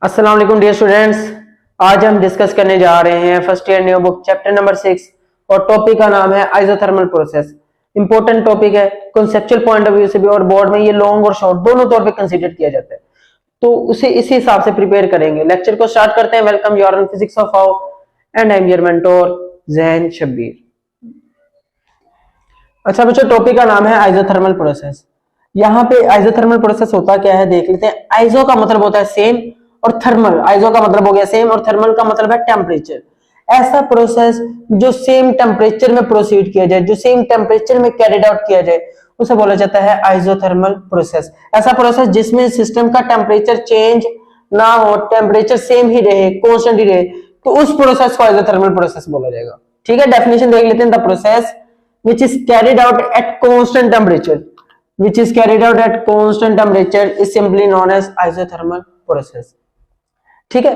अस्सलाम वालेकुम dear students. आज हम डिस्कस करने जा रहे हैं first year new book chapter number 6 और टॉपिक का नाम है आइसोथर्मल प्रोसेस। इंपॉर्टेंट टॉपिक है, कॉन्सेप्चुअल पॉइंट ऑफ व्यू से भी और बोर्ड में ये लॉन्ग और शॉर्ट दोनों तौर पे कंसीडर किया जाता है, तो उसे इसी हिसाब से प्रिपेयर करेंगे। लेक्चर को स्टार्ट करते हैं। Welcome you are on physics of how and I am your mentor Jain Shabbir. अच्छा बच्चों, टॉपिक का नाम है आइसोथर्मल प्रोसेस। यहाँ पे आइसोथर्मल प्रोसेस होता क्या है देख लेते हैं। आइसो का मतलब होता है सेम और थर्मल, आइसो का मतलब हो गया सेम और थर्मल का मतलब है टेम्परेचर। ऐसा प्रोसेस जो सेम टेम्परेचर में प्रोसीड किया जाए, जो सेम टेम्परेचर में कैरिड आउट किया जाए, उसे बोला जाता है आइसोथर्मल प्रोसेस। ऐसा प्रोसेस जिसमें सिस्टम का टेम्परेचर चेंज ना हो, टेम्परेचर सेम ही रहे, कांस्टेंट ही रहे, तो उस प्रोसेस को आइसोथर्मल प्रोसेस बोला जाएगा। ठीक है, डेफिनेशन देख लेते हैं। The process which is carried out at constant temperature, which is carried out at constant temperature is simply known as isothermal process। ठीक है,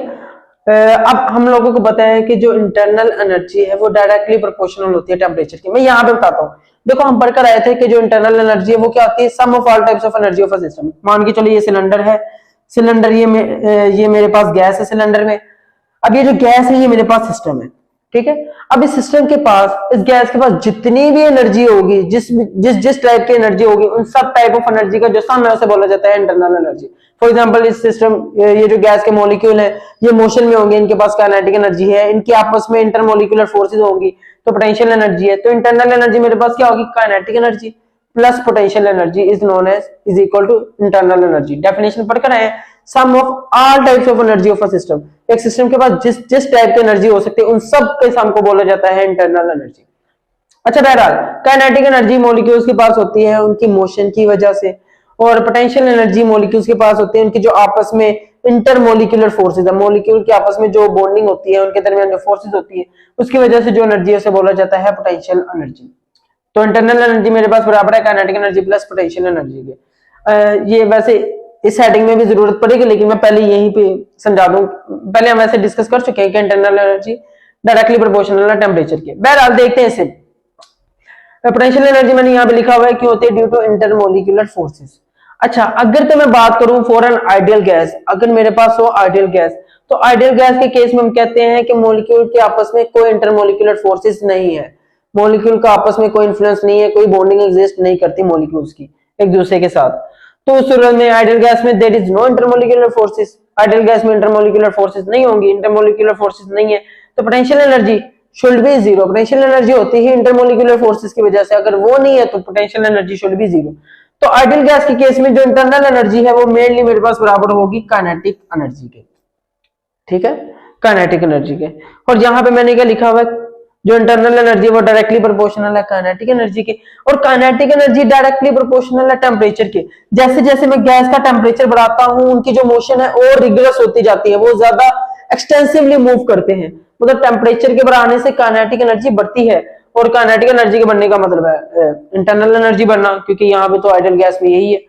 अब हम लोगों को पता है कि जो इंटरनल एनर्जी है वो डायरेक्टली प्रोपोर्शनल होती है टेम्परेचर की। मैं यहाँ पे बताता हूँ। देखो, हम पढ़कर आए थे कि जो इंटरनल एनर्जी है वो क्या होती है, sum of all types of energy of a system. मान के चलो ये सिलेंडर है, सिलेंडर ये मेरे पास गैस है सिलेंडर में। अब ये जो गैस है ये मेरे पास सिस्टम है। ठीक है, अब इस सिस्टम के पास, इस गैस के पास जितनी भी एनर्जी होगी, जिस टाइप की एनर्जी होगी, उन सब टाइप ऑफ एनर्जी का जो सम है उसे बोला जाता है इंटरनल एनर्जी। फॉर एग्जांपल इस सिस्टम, ये जो गैस के मॉलिक्यूल है ये मोशन में होंगे, इनके पास काइनेटिक एनर्जी है, इनकी आपस में इंटरमोलिकुलर फोर्सेज होंगी तो पोटेंशियल एनर्जी है। तो इंटरनल एनर्जी मेरे पास क्या होगी, kinetic energy plus potential energy is known as is equal to internal energy. Definition पढ़कर आए, sum of all types of energy of a system. एक सिस्टम के पास जिस टाइप की एनर्जी हो सकती है उन सब के सम को बोला जाता है इंटरनल एनर्जी। अच्छा, बहरहाल काइनेटिक एनर्जी मॉलिक्यूल्स के पास होती है उनकी मोशन की वजह से, और पोटेंशियल एनर्जी मॉलिक्यूल्स के पास होती है उनकी जो आपस में इंटरमोलिकुलर फोर्सेज है, मॉलिक्यूल की आपस में जो बॉन्डिंग होती है, उनके दरमियान जो फोर्सेज होती है उसकी वजह से जो एनर्जी है उसे बोला जाता है पोटेंशियल एनर्जी। तो इंटरनल एनर्जी मेरे पास बराबर है kinetic energy plus potential energy के। ये वैसे इस हेडिंग में भी जरूरत पड़ेगी, लेकिन मैं पहले यहीं पे समझा दूं। पहले हम वैसे डिस्कस कर चुके हैं कि इंटरनल एनर्जी डायरेक्टली प्रोपोर्शनल है टेम्परेचर के। बहरहाल देखते हैं इसे। पोटेंशियल एनर्जी मैंने यहाँ पे लिखा हुआ है कि होती है ड्यू टू इंटरमोलिकुलर फोर्सेस। अच्छा, अगर तो मैं बात करूं फॉर एन आइडियल गैस, अगर मेरे पास हो आइडियल गैस, तो आइडियल गैस के केस में हम कहते हैं कि मॉलिक्यूल के आपस में कोई इंटरमोलिकुलर फोर्सेस नहीं है, मॉलिक्यूल का आपस में कोई इन्फ्लुएंस नहीं है, कोई बॉन्डिंग एग्जिस्ट नहीं करती मॉलिक्यूल्स की एक दूसरे के साथ। तो उस सूरत में आइडियल गैस में there is no intermolecular forces, ideal gas में इंटरमोलिकुलर फोर्सेस नहीं होंगी, इंटरमोलिकुलर फोर्सेस नहीं है तो potential energy should be zero. Potential energy होती है इंटरमोलिकुलर फोर्सेस की वजह से, अगर वो नहीं है तो potential energy should be zero. तो आइडियल गैस के केस में जो इंटरनल एनर्जी है वो मेनली मेरे पास बराबर होगी काइनेटिक एनर्जी के। ठीक है, काइनेटिक एनर्जी के। और यहाँ पे मैंने क्या लिखा हुआ है, जो इंटरनल एनर्जी वो डायरेक्टली प्रोपोर्शनल है काइनेटिक एनर्जी के, और काइनेटिक एनर्जी डायरेक्टली प्रोपोर्शनल है टेम्परेचर के। जैसे जैसे मैं गैस का टेम्परेचर बढ़ाता हूं उनकी जो मोशन है और रिग्रेस होती जाती है, वो ज्यादा एक्सटेंसिवली मूव करते हैं। मतलब टेम्परेचर के बढ़ाने से काइनेटिक एनर्जी बढ़ती है, और काइनेटिक एनर्जी के बढ़ने का मतलब है इंटरनल एनर्जी बढ़ना, क्योंकि यहाँ पे तो आइडियल गैस में यही है।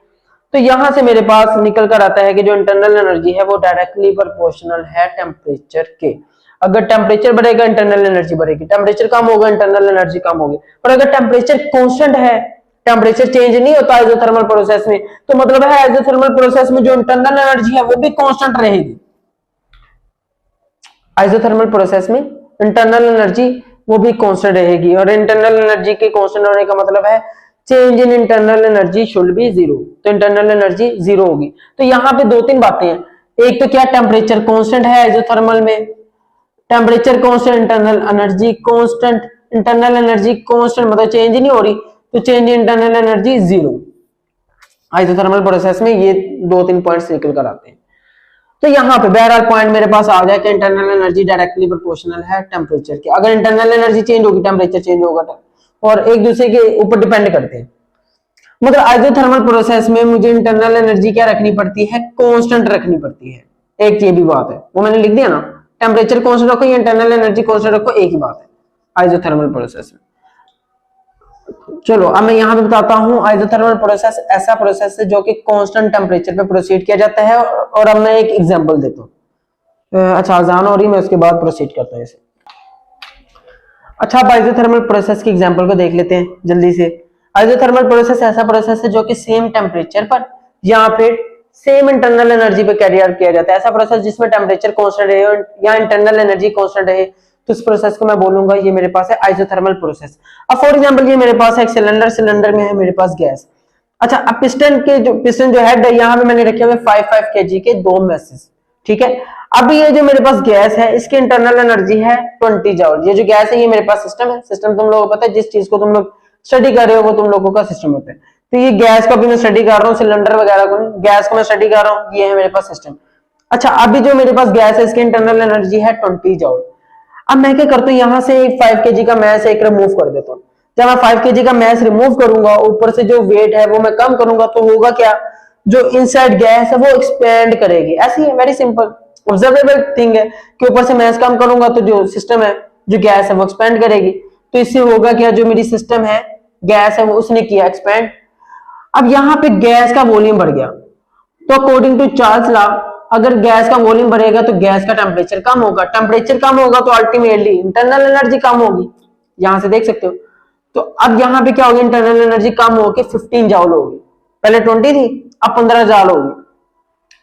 तो यहां से मेरे पास निकल कर आता है कि जो इंटरनल एनर्जी है वो डायरेक्टली प्रोपोर्शनल है टेम्परेचर के। अगर टेम्परेचर बढ़ेगा इंटरनल एनर्जी बढ़ेगी, टेम्परेचर कम होगा इंटरनल एनर्जी कम होगी। पर अगर टेम्परेचर कांस्टेंट है, टेम्परेचर चेंज नहीं होता आइसोथर्मल प्रोसेस में, तो मतलब है आइसोथर्मल प्रोसेस में जो इंटरनल एनर्जी है वो भी कांस्टेंट रहेगी। आइसोथर्मल प्रोसेस में इंटरनल एनर्जी वो भी कांस्टेंट रहेगी, और इंटरनल एनर्जी के कांस्टेंट होने का मतलब है change in internal energy should be zero. तो इंटरनल एनर्जी जीरो होगी। तो यहाँ पे दो तीन बातें हैं। एक तो क्या, टेम्परेचर कांस्टेंट है आइसोथर्मल में, temperature constant, internal energy constant. Internal energy constant मतलब चेंज नहीं हो रही, तो change in internal energy zero. Isothermal process में ये दो तीन पॉइंट्स निकल कर आते हैं। तो यहाँ पे बहरहाल पॉइंट मेरे पास आ गया कि इंटरनल एनर्जी डायरेक्टली प्रोपोर्शनल है टेम्परेचर के। अगर इंटरनल एनर्जी चेंज होगी टेम्परेचर चेंज होगा, और एक दूसरे के ऊपर डिपेंड करते हैं। मगर आइसोथर्मल प्रोसेस में मुझे इंटरनल एनर्जी क्या रखनी पड़ती है, कांस्टेंट रखनी पड़ती है। एक ये भी बात है, वो मैंने लिख दिया ना, टेम्परेचर कांस्टेंट रखो या इंटरनल एनर्जी कांस्टेंट रखो, एक ही बात है आइसोथर्मल प्रोसेस में। चलो अब मैं यहाँ पे बताता हूँ आइसोथर्मल प्रोसेस ऐसा प्रोसेस है जो कि कांस्टेंट टेम्परेचर पे प्रोसीड किया जाता है, और अब मैं एक एग्जांपल देता हूँ। अच्छा, अजान हो रही है, मैं उसके बाद प्रोसीड करता हूँ इसे। अच्छा, अब आइसोथर्मल प्रोसेस की एग्जांपल को देख लेते हैं जल्दी से। आइसोथर्मल प्रोसेस ऐसा प्रोसेस है जो कि सेम टेम्परेचर पर या फिर सेम इंटरनल एनर्जी पे कैरी आउट किया जाता है। ऐसा प्रोसेस जिसमें टेम्परेचर कांस्टेंट रहे या इंटरनल एनर्जी कांस्टेंट रहे, तो इस प्रोसेस को मैं बोलूंगा ये मेरे पास है आइसोथर्मल प्रोसेस। अब फॉर एग्जांपल ये मेरे पास है एक सिलेंडर, सिलेंडर में है मेरे पास गैस। अच्छा, अब पिस्टन जो हेड है यहाँ पे मैंने रखे हुए 5 kg के 2 मैसेज, ठीक है। अब ये जो मेरे पास गैस है इसकी इंटरनल एनर्जी है 20 जॉल। ये जो गैस है ये मेरे पास सिस्टम है। सिस्टम तुम लोगों को पता है, जिस चीज को तुम लोग स्टडी कर रहे हो वो तुम लोगों का सिस्टम होता है। तो ये गैस को भी मैं स्टडी कर रहा हूँ, सिलेंडर वगैरह को नहीं, गैस को मैं स्टडी कर रहा हूँ, ये है मेरे पास सिस्टम। अच्छा, अभी जो मेरे पास गैस है इसकी इंटरनल एनर्जी है 20 जॉल। अब मैं क्या करता हूँ, यहाँ से 5 kg का मैस एक रिमूव कर देता हूँ। जब मैं 5 kg का मैस रिमूव करूंगा, ऊपर से जो वेट है वो मैं कम करूंगा, तो होगा क्या, जो इनसाइड गैस है वो एक्सपेंड करेगी। ऐसी है, वेरी सिंपल ऑब्जर्वेबल थिंग है कि ऊपर से मैस कम करूंगा तो जो सिस्टम है, जो गैस है वो एक्सपेंड करेगी। तो इससे होगा क्या, जो मेरी सिस्टम है गैस है वो उसने किया एक्सपेंड। अब यहाँ पे गैस का वॉल्यूम बढ़ गया, तो अकॉर्डिंग टू चार्ल्स लॉ अगर गैस का वॉल्यूम बढ़ेगा तो गैस का टेम्परेचर कम होगा, टेम्परेचर कम होगा तो अल्टीमेटली इंटरनल एनर्जी कम होगी। यहां से देख सकते हो। तो अब यहाँ पे क्या होगी, इंटरनल एनर्जी कम होगी, 15 जॉल होगी। पहले 20 थी, अब 15 जॉल होगी।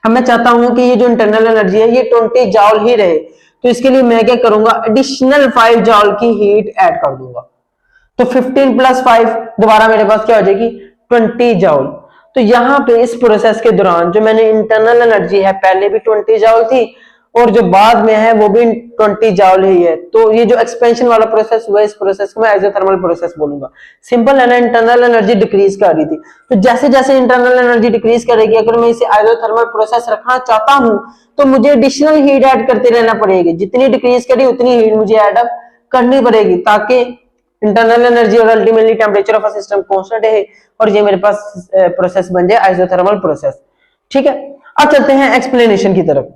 अब मैं चाहता हूं कि ये जो इंटरनल एनर्जी है ये 20 जॉल ही रहे, तो इसके लिए मैं क्या करूंगा, एडिशनल 5 जॉल की हीट ऐड कर दूंगा। तो 15 + 5 दोबारा मेरे पास क्या हो जाएगी, 20 जॉल। तो यहाँ पे इस प्रोसेस के दौरान जो मैंने इंटरनल एनर्जी है पहले भी 20 जॉल थी और जो बाद में है वो भी 20 जॉल ही है। तो ये जो एक्सपेंशन वाला प्रोसेस हुआ, इस प्रोसेस को मैं आइसोथर्मल प्रोसेस बोलूंगा। सिंपल है ना, इंटरनल एनर्जी डिक्रीज कर रही थी, तो जैसे जैसे इंटरनल एनर्जी डिक्रीज करेगी, अगर मैं इसे आइसोथर्मल प्रोसेस रखना चाहता हूं तो मुझे एडिशनल हीट ऐड करते रहना पड़ेगी। जितनी डिक्रीज करी उतनी हीट मुझे ऐड अप करनी पड़ेगी, ताकि इंटरनल एनर्जी और ultimately temperature of a system constant है और ये मेरे पास प्रोसेस बन जाए आइसोथर्मल प्रोसेस। ठीक है, अब चलते हैं एक्सप्लेनेशन की तरफ।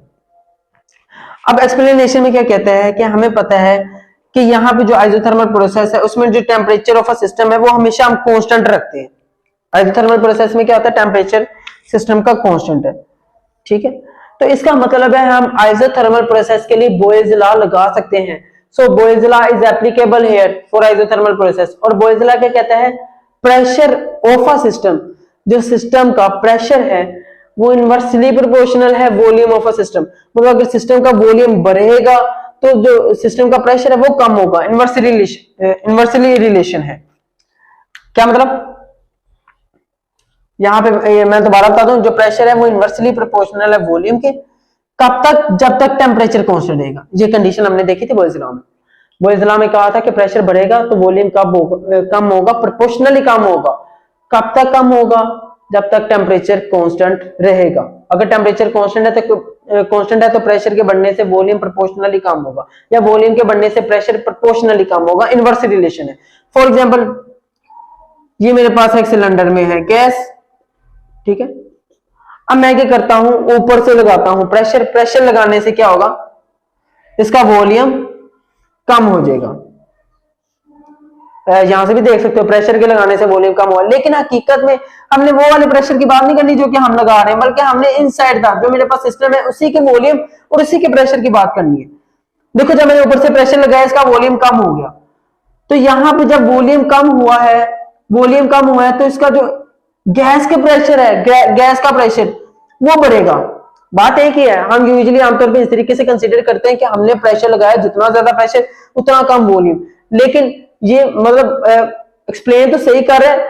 अब एक्सप्लेनेशन में क्या कहते हैं कि हमें पता है कि यहाँ पे जो आइसोथर्मल प्रोसेस है उसमें जो टेम्परेचर ऑफ अ सिस्टम है वो हमेशा हम कांस्टेंट रखते हैं। आइसोथर्मल प्रोसेस में क्या होता है, टेम्परेचर सिस्टम का कांस्टेंट है। ठीक है, तो इसका मतलब है हम आइसोथर्मल प्रोसेस के लिए बॉयल्स लॉ लगा सकते हैं। So Boyle's law is applicable here for isothermal process. और बॉयल्स लॉ क्या कहता है, प्रेशर ऑफ अ सिस्टम, जो सिस्टम का प्रेशर है वो इनवर्सली प्रोपोर्शनल है वॉल्यूम ऑफ अ सिस्टम। मतलब अगर सिस्टम का वॉल्यूम बढ़ेगा तो जो सिस्टम का प्रेशर है वो कम होगा। इनवर्सली रिलेशन है। क्या मतलब, यहां पे मैं दोबारा बता दूं, जो प्रेशर है वो इनवर्सली प्रोपोर्शनल है वॉल्यूम के। कब तक, जब तक टेम्परेचर कांस्टेंट रहेगा। ये कंडीशन हमने देखी थी बॉयल्स लॉ में। बॉयल्स लॉ में कहा था कि प्रेशर बढ़ेगा तो वॉल्यूम कम होगा, प्रोपोर्शनली कम होगा। कब तक कम होगा, जब तक टेम्परेचर कांस्टेंट रहेगा। अगर टेम्परेचर कांस्टेंट है तो प्रेशर के बढ़ने से वॉल्यूम प्रोपोर्शनली कम होगा, या वॉल्यूम के बढ़ने से प्रेशर प्रोपोर्शनली कम होगा। इनवर्स रिलेशन है। फॉर एग्जांपल ये मेरे पास एक सिलेंडर में है गैस, ठीक है। अब मैं क्या करता हूं, ऊपर से लगाता हूं प्रेशर। प्रेशर लगाने से क्या होगा, इसका वॉल्यूम कम हो जाएगा। यहां से भी देख सकते हो प्रेशर के लगाने से वॉल्यूम कम हुआ, लेकिन हकीकत में हमने वो वाले प्रेशर की बात नहीं करनी जो कि हम लगा रहे हैं, बल्कि हमने इनसाइड था जो मेरे पास सिस्टम है उसी के वॉल्यूम और उसी के प्रेशर की बात करनी है। देखो जब मैंने ऊपर से प्रेशर लगाया इसका वॉल्यूम कम हो गया, तो यहां पे जब वॉल्यूम कम हुआ है तो इसका जो गैस के प्रेशर है, गैस का प्रेशर वो बढ़ेगा। बात एक ही है, हम यूजुअली आमतौर पर इस तरीके से कंसीडर करते हैं कि हमने प्रेशर लगाया, जितना ज्यादा प्रेशर उतना कम वॉल्यूम। लेकिन ये मतलब एक्सप्लेन तो सही कर रहे हैं,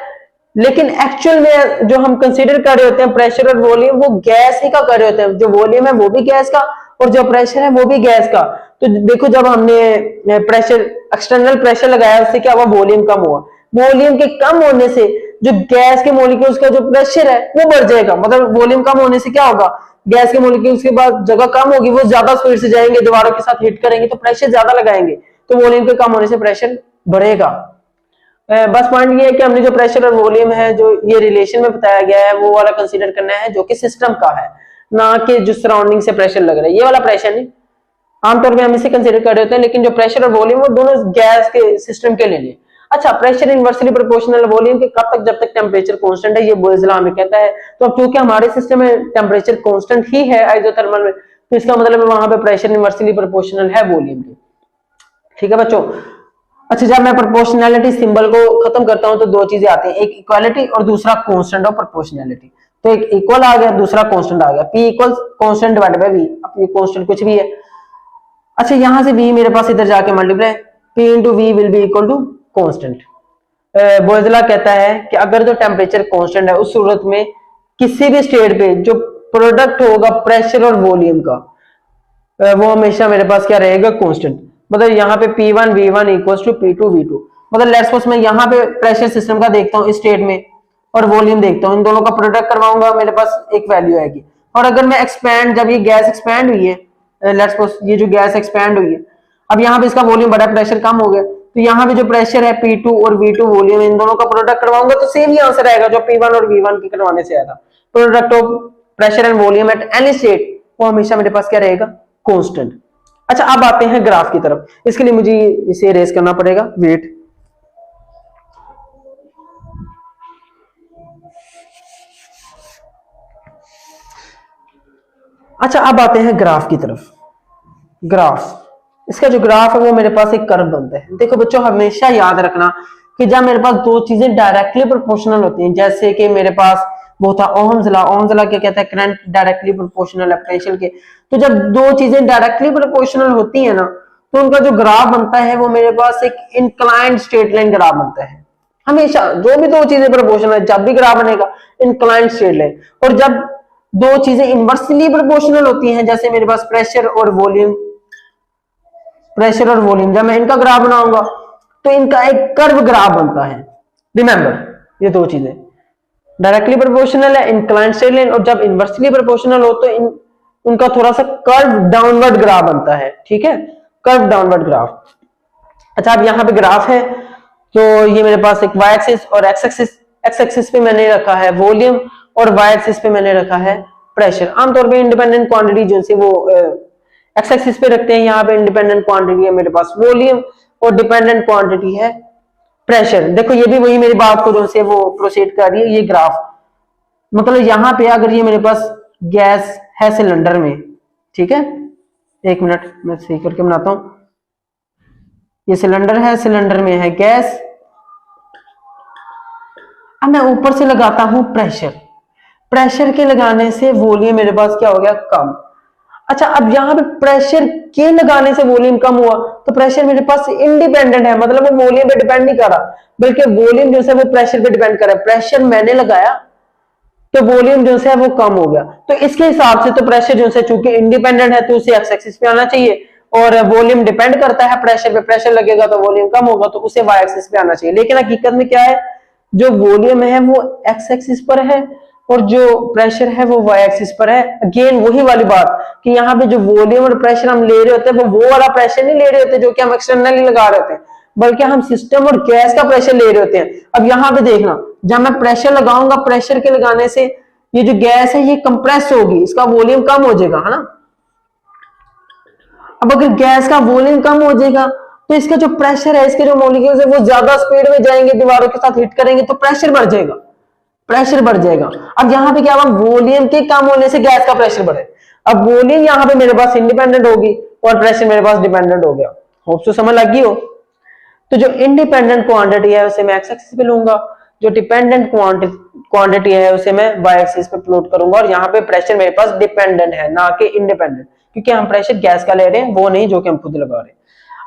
लेकिन एक्चुअल में जो हम कंसीडर कर रहे होते हैं प्रेशर और वॉल्यूम, वो गैस ही का कर रहे होते हैं। जो वॉल्यूम है वो भी गैस का और जो प्रेशर है वो भी गैस का। तो देखो जब हमने प्रेशर, एक्सटर्नल प्रेशर लगाया उससे क्या हुआ, वॉल्यूम कम हुआ। वॉल्यूम के कम होने से जो गैस के मॉलिक्यूल्स का जो प्रेशर है वो बढ़ जाएगा। मतलब वॉल्यूम कम होने से क्या होगा, गैस के मॉलिक्यूल्स के बाद जगह कम होगी, वो ज्यादा स्पीड से जाएंगे, दीवारों के साथ हिट करेंगे तो प्रेशर ज्यादा लगाएंगे, तो वॉल्यूम के कम होने से प्रेशर बढ़ेगा। बस पॉइंट ये है कि हमने जो प्रेशर और वॉल्यूम है जो ये रिलेशन में बताया गया है वो वाला कंसीडर करना है जो कि सिस्टम का है, ना कि जो सराउंडिंग से प्रेशर लग रहा है। ये वाला प्रेशर नहीं, आमतौर पे हम इसे कंसीडर कर रहे होते हैं, लेकिन जो प्रेशर और वॉल्यूम वो दोनों गैस के सिस्टम के लिए। अच्छा, प्रेशर इनवर्सली प्रोपोर्शनल वॉल्यूम के कब तक, जब तक टेम्परेचर कांस्टेंट है, ये बॉयल्स लॉ में कहता है। तो अब क्योंकि हमारे सिस्टम में टेम्परेचर कांस्टेंट ही है आइसोथर्मल में, तो इसका मतलब है वहां पे प्रेशर इनवर्सली प्रोपोर्शनल है वॉल्यूम के। ठीक है बच्चों। अच्छा, जब मैं प्रोपोर्शनैलिटी सिंबल को खत्म करता हूं तो दो चीजें आती हैं, एक इक्वालिटी और दूसरा कांस्टेंट ऑफ प्रोपोर्शनैलिटी। तो एक इक्वल आ गया, दूसरा कांस्टेंट आ गया, P equal constant divided by V। अब ये कांस्टेंट कुछ भी है। अच्छा यहां से V मेरे पास इधर जाके multiply, P into V will be equal to constant. बोयजला कहता है कि अगर जो टेम्परेचर कांस्टेंट है उस सूरत में किसी भी स्टेट पे जो प्रोडक्ट होगा प्रेशर और वॉल्यूम का वो हमेशा मेरे पास क्या रहेगा, कांस्टेंट। मतलब यहाँ पे P1 V1 equals to P2 V2। मतलब लेट्स सपोज मैं यहाँ पे प्रेशर सिस्टम का देखता हूँ इस स्टेट में और वॉल्यूम देखता हूँ, इन दोनों का प्रोडक्ट करवाऊंगा, मेरे पास एक वैल्यू आएगी। और अगर मैं एक्सपैंड, जब ये गैस एक्सपैंड हुई है, लेट्स सपोज ये जो गैस एक्सपैंड हुई है, अब यहाँ पे इसका वॉल्यूम बढ़ा, प्रेशर कम हो गया, तो यहाँ पे जो प्रेशर है P2 और V2 वॉल्यूम, इन दोनों का प्रोडक्ट करवाऊंगा तो सेम ही आंसर आएगा जो P1 और V1 के करवाने से आया था। Product of pressure and volume at any state वो हमेशा मेरे पास क्या रहेगा, कांस्टेंट। अच्छा अब आते हैं ग्राफ की तरफ। इसके लिए मुझे इसे इरेज करना पड़ेगा, वेट। अच्छा अब आते हैं ग्राफ की तरफ। ग्राफ, इसका जो ग्राफ है वो मेरे पास एक कर्व बनता है। देखो बच्चों हमेशा याद रखना कि जब मेरे पास दो चीजें डायरेक्टली प्रोपोर्शनल होती हैं, जैसे कि मेरे पास वो था ओहम्स लॉ। ओहम्स लॉ क्या कहता है, करंट डायरेक्टली प्रोपोर्शनल है पोटेंशियल के। तो जब दो चीजें डायरेक्टली प्रोपोर्शनल होती है ना, तो उनका जो ग्राफ बनता है वो मेरे पास एक इंक्लाइंड स्ट्रेट लाइन ग्राफ बनता है। हमेशा जो भी दो चीजें प्रोपोर्शनल है जब भी ग्राफ बनेगा इंक्लाइंड स्ट्रेट लाइन। और जब दो चीजें इनवर्सली प्रोपोर्शनल होती हैं, जैसे मेरे पास प्रेशर और वॉल्यूम, प्रेशर और वॉल्यूम, जब मैं इनका ग्राफ बनाऊंगा तो इनका एक कर्व ग्राफ बनता है। रिमेंबर ये दो चीजें डायरेक्टली प्रोपोर्शनल है, इंक्लाइंड स्ट्रेट लाइन, और जब इनवर्सली प्रोपोर्शनल हो तो उनका थोड़ा सा कर्व डाउनवर्ड ग्राफ बनता है। ठीक है, कर्व डाउनवर्ड ग्राफ। अच्छा अब यहाँ पे ग्राफ है, तो ये मेरे पास एक वाई एक्सिस और एक्स एक्सिस पे मैंने रखा है वॉल्यूम और वाई एक्सिस पे मैंने रखा है प्रेशर। आमतौर पे इंडिपेंडेंट क्वांटिटी जो से वो एक्स एक्सिस पे रखते हैं, यहाँ पे इंडिपेंडेंट क्वांटिटी है मेरे पास वॉल्यूम और डिपेंडेंट क्वांटिटी है प्रेशर। देखो ये भी वही मेरी बात को जो से वो प्रोसीड कर रही है। ये ग्राफ मतलब यहाँ पे अगर ये मेरे पास गैस है सिलेंडर में, ठीक है, एक मिनट मैं सही करके बनाता हूं। ये सिलेंडर है, सिलेंडर में है गैस। अब मैं ऊपर से लगाता हूं प्रेशर, प्रेशर के लगाने से वॉल्यूम मेरे पास क्या हो गया, कम। अच्छा अब यहाँ पे प्रेशर के लगाने से वॉल्यूम कम हुआ, तो प्रेशर मेरे पास इंडिपेंडेंट है, मतलब वो वॉल्यूम पे डिपेंड नहीं कर रहा, बल्कि वॉल्यूम जो है वो प्रेशर पे डिपेंड कर रहा है। प्रेशर मैंने लगाया तो वॉल्यूम जो है वो कम हो गया। तो इसके हिसाब से तो प्रेशर जो है चूंकि इंडिपेंडेंट है तो उसे एक्स एक्सिस पे आना चाहिए, और वॉल्यूम डिपेंड करता है प्रेशर पे, प्रेशर लगेगा तो वॉल्यूम कम होगा, तो उसे वाई एक्सिस पे आना चाहिए। लेकिन हकीकत में क्या है, जो वॉल्यूम है वो एक्स एक्सिस पर है और जो प्रेशर है वो वाई एक्सिस पर है। अगेन वही वाली बात कि यहाँ पे जो वॉल्यूम और प्रेशर हम ले रहे होते हैं वो वाला प्रेशर नहीं ले रहे होते जो कि हम एक्सटर्नली लगा रहे होते हैं, बल्कि हम सिस्टम और गैस का प्रेशर ले रहे होते हैं। अब यहाँ पे देखना, जब मैं प्रेशर लगाऊंगा, प्रेशर के लगाने से ये जो गैस है ये कंप्रेस होगी, इसका वॉल्यूम कम हो जाएगा, है ना। अब अगर गैस का वॉल्यूम कम हो जाएगा तो इसका जो प्रेशर है, इसके जो मॉलिक्यूल्स है वो ज्यादा स्पीड में जाएंगे, दीवारों के साथ हिट करेंगे तो प्रेशर बढ़ जाएगा, प्रेशर बढ़ जाएगा। अब यहाँ पे क्या हुआ, वॉल्यूम के कम होने से गैस का प्रेशर बढ़े। अब वॉल्यूम यहाँ पे मेरे पास इंडिपेंडेंट होगी और प्रेशर मेरे पास डिपेंडेंट हो गया। होप सो समझ लगी हो। तो जो इंडिपेंडेंट क्वांटिटी है उसे मैं एक्स एक्सिस पे लूंगा, जो डिपेंडेंट क्वांटिटी है उसे मैं वाई एक्सिस पे प्लॉट करूंगा, और यहाँ पे प्रेशर मेरे पास डिपेंडेंट है ना कि इंडिपेंडेंट, क्योंकि हम प्रेशर गैस का ले रहे हैं वो नहीं जो कि हम खुद लगा रहे हैं।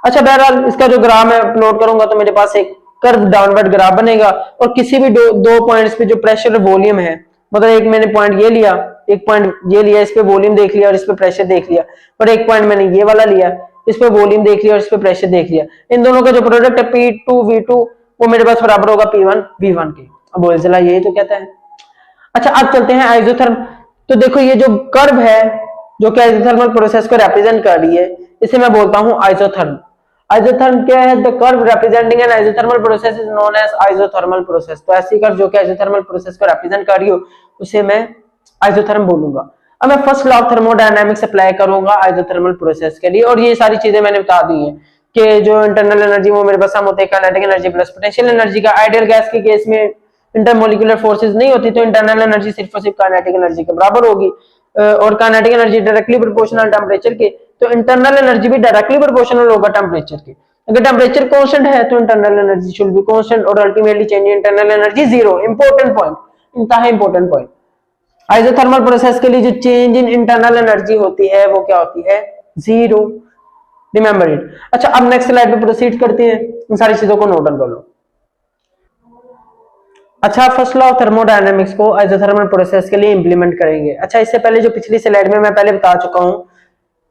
अच्छा बहरहाल इसका जो ग्राफ मैं प्लॉट करूंगा तो मेरे पास एक कर्व डाउनवर्ड ग्राफ बनेगा, और किसी भी दो पॉइंट्स पे जो प्रेशर और वॉल्यूम है, मतलब एक मैंने पॉइंट ये लिया, एक पॉइंट ये लिया, इस पे वॉल्यूम देख लिया और इस पे प्रेशर देख लिया, और एक पॉइंट मैंने ये वाला लिया, इस पे वॉल्यूम देख लिया और इस पे प्रेशर देख लिया। इन दोनों का जो प्रोडक्ट है P2 V2 वो मेरे पास बराबर होगा P1 V1 के। अब बोलचला यही तो कहता है। अच्छा अब चलते हैं आइसोथर्म। तो देखो ये जो कर्व है जो कि आइसोथर्मल प्रोसेस को रिप्रेजेंट कर रही है, इसे मैं बोलता हूं आइसोथर्म। आइसोथर्म क्या है, the curve representing an isothermal process is known as isothermal process. तो ऐसी कर्व जो कि आइसोथर्मल प्रोसेस को रिप्रेजेंट कर रही हो उसे मैं आइसोथर्म बोलूंगा। अब मैं first law of thermodynamics apply करूंगा आइसोथर्मल प्रोसेस के लिए, और ये सारी चीजें मैंने बता दी हैं कि जो इंटरनल एनर्जी वो मेरे पास सम होते हैं kinetic energy plus potential energy का। आइडियल गैस के केस में इंटरमोलिकुलर फोर्सेस नहीं होती, तो इंटरनल एनर्जी सिर्फ और सिर्फ काइनेटिक एनर्जी के बराबर होगी, और kinetic energy directly proportional temperature के, तो इंटरनल एनर्जी भी डायरेक्टली प्रोपोर्शनल होगा टेंपरेचर के। अगर टेंपरेचर कांस्टेंट है तो internal energy should be constant, और ultimately change in internal energy zero. Important point, इंतहा इंपॉर्टेंट पॉइंट। आइसोथर्मल प्रोसेस के लिए जो चेंज इन इंटरनल एनर्जी होती है वो क्या होती है, जीरो। Remember it. अच्छा, अब नेक्स्ट स्लाइड पे प्रोसीड करते हैं, इन सारी चीजों को नोट डाउन कर लो। अच्छा, फर्स्ट लॉ ऑफ थर्मोडायनामिक्स को आइसोथर्मल प्रोसेस के लिए इंप्लीमेंट करेंगे। अच्छा, इससे पहले जो पिछली स्लाइड में मैं पहले बता चुका हूं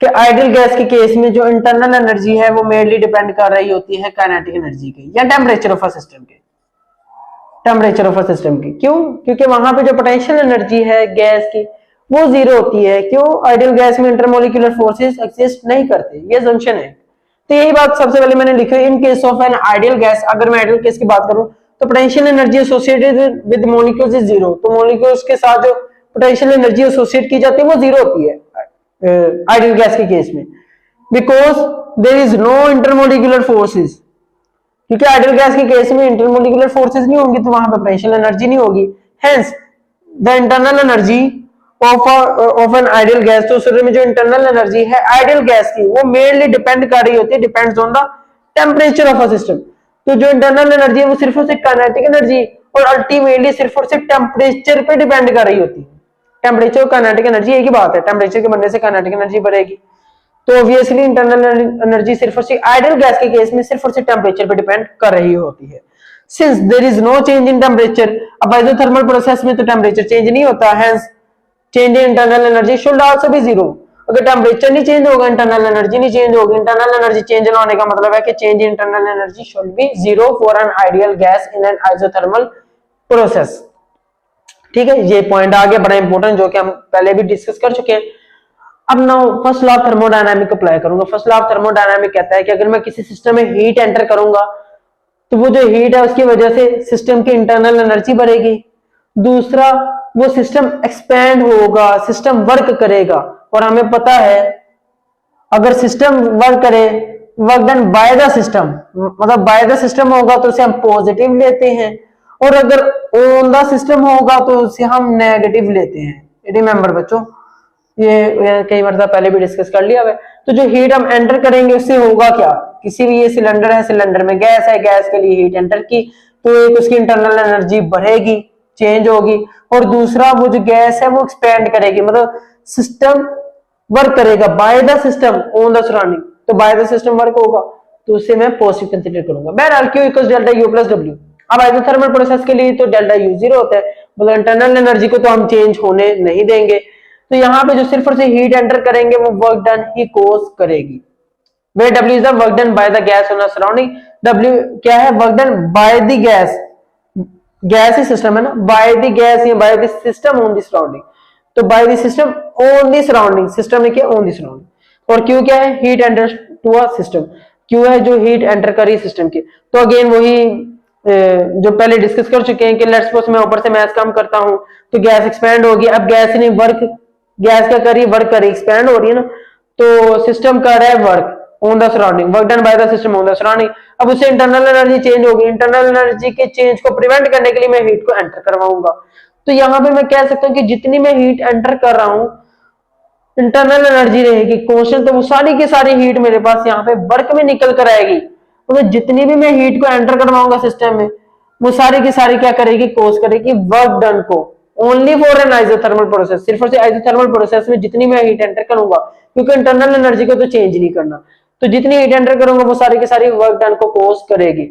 कि आइडियल गैस के केस में जो इंटरनल एनर्जी है वो मेनली डिपेंड कर रही होती है काइनेटिक एनर्जी की या टेम्परेचर ऑफ अ सिस्टम के, टेम्परेचर ऑफ अ सिस्टम की। क्यों? क्योंकि वहां पे जो पोटेंशियल एनर्जी है गैस की वो जीरो होती है। क्यों? आइडियल गैस में इंटरमोलिकुलर फोर्सेस एग्जिस्ट नहीं करते, ये असम्पशन है। तो यही बात सबसे पहले मैंने लिखी है, in case of an ideal gas, अगर मैं आइडियल केस की बात करूं तो potential energy associated with molecules is zero. तो मॉलिक्यूल्स के साथ जो पोटेंशियल एनर्जी एसोसिएट की जाती है वो जीरो होती है आइडियल गैस के केस में, because there is no intermolecular forces. क्योंकि आइडियल गैस के केस में इंटरमोलिकुलर फोर्सेस नहीं होंगी तो वहां पे पोटेंशियल एनर्जी नहीं होगी। Hence the internal energy of an ideal gas, तो सूर्य में जो इंटरनल एनर्जी है आइडियल गैस की वो मेनली डिपेंड कर रही होती है, depends on the temperature of a system. तो जो इंटरनल एनर्जी है वो सिर्फ और सिर्फ काइनेटिक एनर्जी और अल्टीमेटली सिर्फ और सिर्फ टेम्परेचर पे डिपेंड कर रही होती है। टेम्परेचर और काइनेटिक एनर्जी एक ही बात है, टेम्परेचर के बढ़ने से काइनेटिक एनर्जी बढ़ेगी। तो ऑब्वियसली इंटरनल एनर्जी सिर्फ और सिर्फ आइडियल गैस के केस में सिर्फ और सिर्फ टेम्परेचर पे डिपेंड कर रही होती है। Since there is no change in temperature, अब आइसोथर्मल प्रोसेस में तो टेम्परेचर चेंज नहीं होता, hence change in internal energy should also be zero. अगर टेम्परेचर नहीं चेंज होगा इंटरनल एनर्जी नहीं चेंज होगी। इंटरनल एनर्जी चेंज ना होने का मतलब है कि change in internal energy should be zero for an ideal gas in an isothermal process. ठीक है, ये पॉइंट आगे बड़ा इंपॉर्टेंट जो कि हम पहले भी डिस्कस कर चुके हैं। अब now first law of thermodynamic apply करूंगा। फर्स्ट लॉ ऑफ थर्मोडायनामिक कहता है कि अगर मैं किसी सिस्टम में हीट एंटर करूंगा तो वो जो हीट है उसकी वजह से सिस्टम की इंटरनल एनर्जी बढ़ेगी। दूसरा, वो सिस्टम एक्सपेंड होगा, सिस्टम वर्क करेगा। और हमें पता है अगर सिस्टम वर्क करे, work done by the system, मतलब बाय द सिस्टम होगा तो उसे हम पॉजिटिव लेते हैं, और अगर ऑन द सिस्टम होगा तो उसे हम नेगेटिव लेते हैं। रिमेंबर बच्चों, ये कई बार पहले भी डिस्कस कर लिया है। तो जो हीट हम एंटर करेंगे उससे होगा क्या, किसी भी ये सिलेंडर है, सिलेंडर में गैस है, गैस के लिए हीट एंटर की तो एक उसकी इंटरनल एनर्जी बढ़ेगी, चेंज होगी, और दूसरा वो जो गैस है वो एक्सपेंड करेगी, मतलब सिस्टम वर्क करेगा bye the system on the surrounding. तो बाय द सिस्टम वर्क होगा तो उससे मैं पॉजिटिव कंसीडर करूंगा। बहरहाल Q equals delta U plus W। अब आइसोथर्मल प्रोसेस के लिए तो डेल्टा U जीरो होता है, मतलब इंटरनल एनर्जी को तो हम चेंज होने नहीं देंगे। तो यहाँ पे जो सिर्फ और सिर्फ हीट एंटर करेंगे वो वर्क डन ही कोज करेगी। Where W is the work done by the gas on the surrounding. W क्या है? Work done by the gas, gas ही सिस्टम है ना, बाय द गैस या by the system on the surrounding. तो by the system on the surrounding, system ने किया on the surrounding. और Q क्या है? Heat enter to a system. Q है जो हीट एंटर करी सिस्टम की। तो अगेन वही जो पहले डिस्कस कर चुके हैं कि लेट्स सपोज मैं ऊपर से मैथ कम करता हूं तो गैस एक्सपैंड होगी। अब गैस ने वर्क, गैस क्या करी? वर्क करी, एक्सपैंड हो रही है ना, तो सिस्टम कर रहा है work on the surrounding, work done by the system on the surrounding. अब उससे इंटरनल एनर्जी चेंज होगी, इंटरनल एनर्जी के चेंज को प्रिवेंट करने के लिए मैं हीट को एंटर करवाऊंगा। तो यहाँ पे मैं कह सकता हूँ कि जितनी मैं हीट एंटर कर रहा हूँ इंटरनल एनर्जी रहेगी कांस्टेंट, तो वो सारी की सारी हीट मेरे पास यहाँ पे वर्क में निकल कर आएगी। तो जितनी भी मैं हीट को एंटर करवाऊंगा सिस्टम में वो सारी की सारी क्या करेगी? कोज करेगी वर्क डन को। Only for an isothermal process, सिर्फ और सिर्फ आइसोथर्मल प्रोसेस में जितनी मैं हीट एंटर करूंगा, क्योंकि इंटरनल एनर्जी को तो चेंज नहीं करना, तो जितनी हीट एंटर करूंगा वो सारी की सारी वर्क डन को कोज करेगी।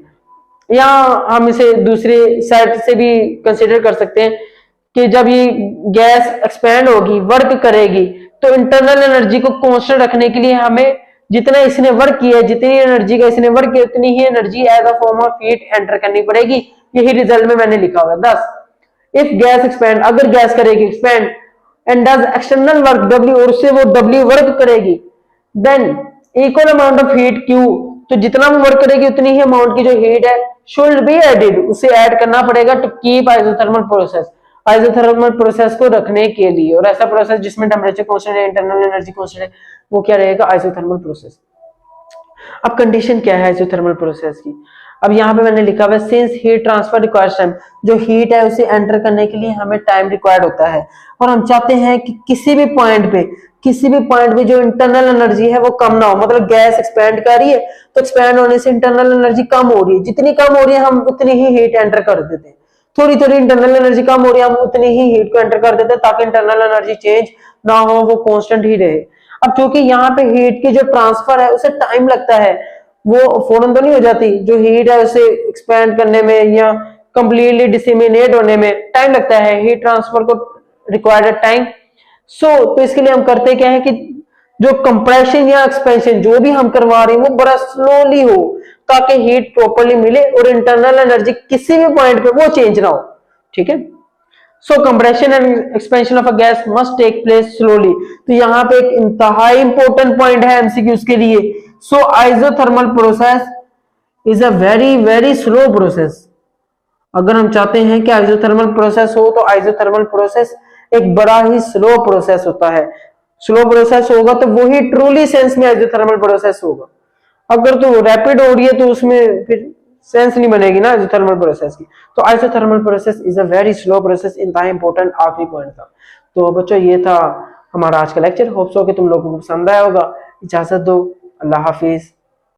या हम इसे दूसरे साइड से भी कंसिडर कर सकते हैं कि जब ये गैस एक्सपैंड होगी, वर्क करेगी, तो इंटरनल एनर्जी को कांस्टेंट रखने के लिए हमें जितना इसने वर्क किया है, जितनी एनर्जी का इसने वर्क किया उतनी ही energy as a form of heat enter करनी पड़ेगी। यही रिजल्ट में मैंने लिखा हुआ है। थस इफ गैस एक्सपैंड, अगर गैस करेगी expand and does external work W, और उससे वो W वर्क करेगी, then equal amount of heat Q, तो जितना वो वर्क करेगी उतनी ही अमाउंट की जो हीट है शुड बी एडेड, उसे ऐड करना पड़ेगा to keep isothermal process, isothermal process को रखने के लिए। और ऐसा प्रोसेस जिसमें टेम्परेचर कांस्टेंट है, इंटरनल एनर्जी कांस्टेंट है, वो क्या रहेगा? Isothermal process. अब कंडीशन क्या है आइसोथर्मल प्रोसेस की? अब यहाँ पे मैंने लिखा हुआ है since heat transfer requires time, जो हीट है उसे एंटर करने के लिए हमें टाइम रिक्वायर्ड होता है, और हम चाहते हैं कि किसी भी पॉइंट पे जो इंटरनल एनर्जी है वो कम ना हो। मतलब गैस एक्सपैंड कर रही है तो एक्सपैंड होने से इंटरनल एनर्जी कम हो रही है, जितनी कम हो रही है हम उतनी ही हीट एंटर कर देते हैं। थोड़ी थोड़ी इंटरनल एनर्जी कम हो रही है, हम उतनी ही हीट को एंटर कर देते हैं ताकि इंटरनल एनर्जी चेंज ना हो, वो कांस्टेंट ही रहे। अब क्योंकि यहाँ पे हीट की जो ट्रांसफर है उसे टाइम लगता है, वो फौरन तो नहीं हो जाती, जो हीट है उसे एक्सपैंड करने में या कंप्लीटली डिसेमिनेट होने में टाइम लगता है, हीट ट्रांसफर को रिक्वायर्ड टाइम। तो इसके लिए हम करते क्या है कि जो कंप्रेशन या एक्सपेंशन जो भी हम करवा रहे हैं वो बड़ा स्लोली हो, ताकि हीट प्रॉपर्ली मिले और इंटरनल एनर्जी किसी भी पॉइंट पे वो चेंज ना हो। ठीक है, so compression and expansion of a gas must take place slowly. तो यहाँ पे एक इंतहाई इंपॉर्टेंट पॉइंट है एमसीक्यूज के लिए। So isothermal process is a very very slow process. अगर हम चाहते हैं कि आइसोथर्मल प्रोसेस हो तो आइसोथर्मल प्रोसेस एक बड़ा ही स्लो प्रोसेस होता है। स्लो प्रोसेस होगा तो वही ट्रूली सेंस में आइसोथर्मल प्रोसेस होगा। अगर तो रैपिड हो रही है तो उसमें फिर सेंस नहीं बनेगी ना आइसोथर्मल प्रोसेस की। तो isothermal process is a very slow process, इनका इंपॉर्टेंट आखिरी पॉइंट था। तो बच्चों ये था हमारा आज का लेक्चर। होप सो कि तुम लोगों को पसंद आया होगा। इजाजत दो, अल्लाह हाफिज।